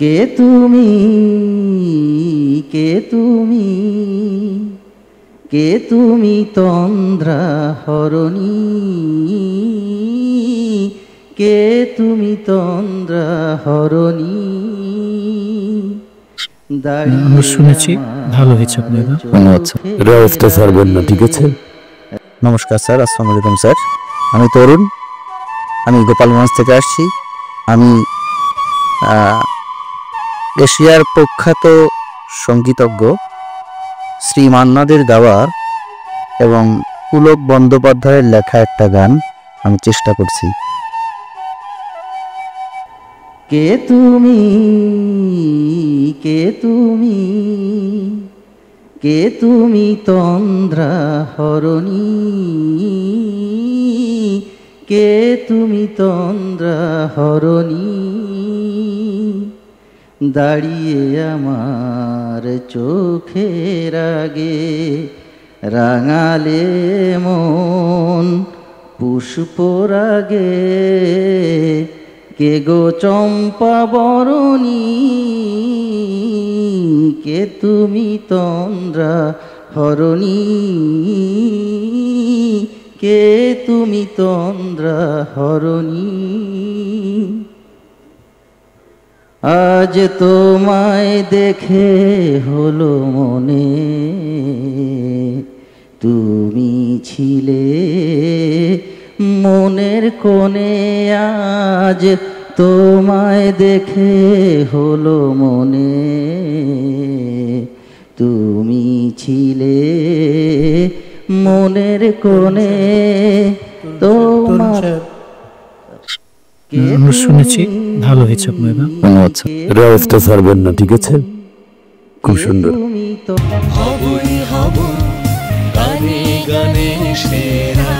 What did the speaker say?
কে তুমি, কে তুমি, কে তুমি তন্দ্রা হরণী, কে তুমি তন্দ্রা হরণী। আমরা শুনেছি ভালো হয়েছে আপনারা। আচ্ছা, রেওয়াজটা ছাড়বেন না, ঠিক আছে? নমস্কার স্যার, আসসালামু আলাইকুম স্যার। আমি তরুণ, আমি গোপালগঞ্জ থেকে আসছি। আমি এশিয়ার প্রখ্যাত সঙ্গীতজ্ঞ শ্রী মান্নাদের গাওয়া এবং পুলক বন্দ্যোপাধ্যায়ের লেখা একটা গান আমি চেষ্টা করছি। কে তুমি, কে তুমি, কে তুমি তন্দ্রা হরণী, কে তুমি তন্দ্রা হরণী। দাঁড়িয়ে আমার চোখের আগে রাঙালে মন পুষ্পরাগে, কে গো চম্পা বরণী, কে তুমি তন্দ্রা হরণী, কে তুমি তন্দ্রা হরণী। আজ তোমায় দেখে হলো মনে, তুমি ছিলে মনের কোণে। আজ তোমায় দেখে হলো মনে, তুমি ছিলে মনের কোণে। তোমার আমরা শুনেছি ভালো হয়েছে আপনারা। আচ্ছা, রেওয়াজটা ছাড়বেন না, ঠিক আছে? খুব সুন্দর। হবই হব গানে গানে সেরা।